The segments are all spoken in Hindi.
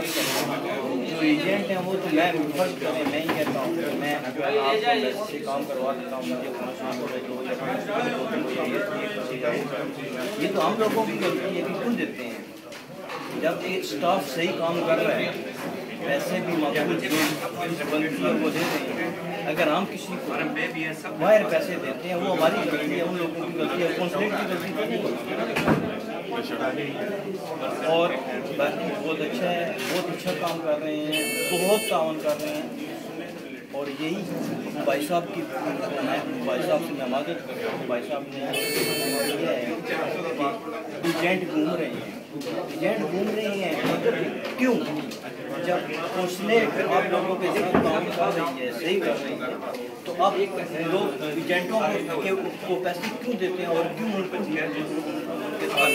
जो एजेंट हैं वो तो मैं फर्ज करें, मैं ही कहता हूँ मैं जो है आपको से काम करवा देता हूँ, मुझे 5 रुपये दो या 5 रुपये दो, ये तो हम लोगों की गलती है कि क्यों देते हैं। जब एक स्टाफ सही काम कर रहा है, पैसे भी मकबूल को दे रहे हैं, अगर हम किसी को बाहर पैसे देते हैं वो हमारी गलती है, उन लोगों की गलती है, कॉन्सुलेट की गलती तो नहीं। और बाकी बहुत अच्छा है, बहुत अच्छा काम कर रहे हैं, बहुत ताउन कर रहे हैं। और यही भाई साहब की भाई साहब से मैं मदद करता हूँ। भाई साहब ने किया है कि एजेंट घूम रहे हैं, मतलब क्यों? जब कॉन्सुलेट आप लोगों के साथ काम कर रही है, सही कर रही है, तो आप लोग एजेंटों को पैसे क्यों देते हैं और क्यों उनके साथ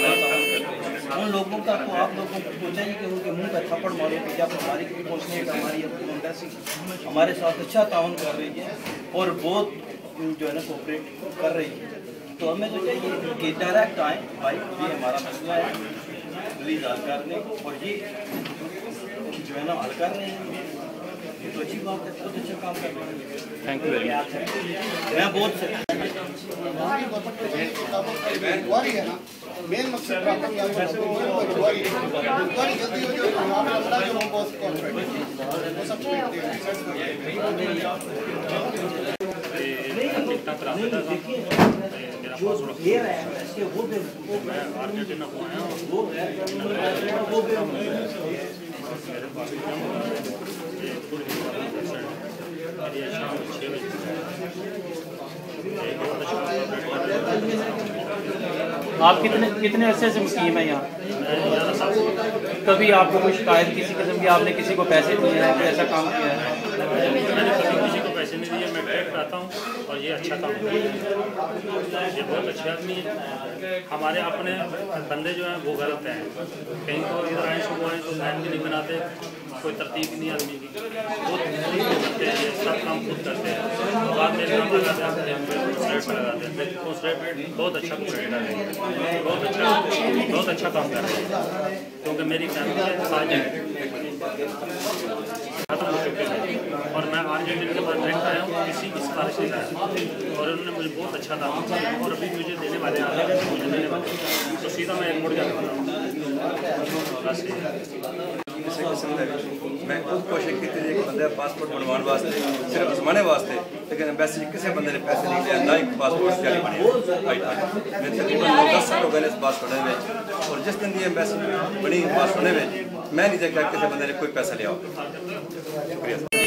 उन लोगों का तो आप लोगों को चाहिए कि उनके मुंह पर थप्पड़ मारो कि जब हमारी कॉन्सुलेट हमारी एम्बेसी हमारे साथ अच्छा ताउन कर रही है और बहुत जो है ना कोऑपरेट कर रही है, तो हमें तो चाहिए कि डायरेक्ट आए भाई, ये हमारा मसला है, प्लीज़ हल कर दें। और ये जो है ना हल कर रहे हैं, ये तो अच्छी बात है, बहुत अच्छा काम कर रहे हैं। Thank you very much. मैं बहुत मेन मकसद जल्दी हो जो दे रहे हैं ऐसे वो आप कितने अरसे से मुकीम है यहाँ? कभी आपको कोई शिकायत किसी किस्म की, आपने किसी को पैसे दिए हैं, कोई ऐसा काम किया है? मैंने कभी किसी को पैसे नहीं दिए, मैं डायरेक्ट आता हूँ और ये अच्छा काम है, ये बहुत अच्छे आदमी है। हमारे अपने बंदे जो हैं वो गलत हैं, कहीं को इधर आए सुबह आए तो लाइन भी नहीं बनाते, कोई तरतीब नहीं आदमी की, बहुत करते हैं, सब काम खुद करते हैं, बाद में नाम लगाते हैं, रेट लगाते हैं, रेट बहुत अच्छा रेट है, बहुत अच्छा काम कर रहे हैं, क्योंकि मेरी फैमिली आज खत्म हो चुके हैं और मैं आज जिनके पास डायरेक्ट आया हूँ किसी की सिफारिश से आया और उन्होंने मुझे बहुत अच्छा काम किया और अभी मुझे देने वाले आगे मुझे देने वाले, तो सीधा मैं एयरपोर्ट जाने वाला हूँ। मैं खुद कोशिश की थी कि बंदे पासपोर्ट बनवाने वास्ते सिर्फ जमाने वास्ते, लेकिन एम्बेसी किसी बंदे ने पैसे नहीं दिया, ना ही पासपोर्ट जारी बने। मैं तकरीबन 10 साल हो गए इस पासपोर्ट में, और जिस दिन की एम्बेसी बनी पासपोर्ट में मैं नहीं देखा किसी बंदे ने कोई पैसा लिया। शुक्रिया।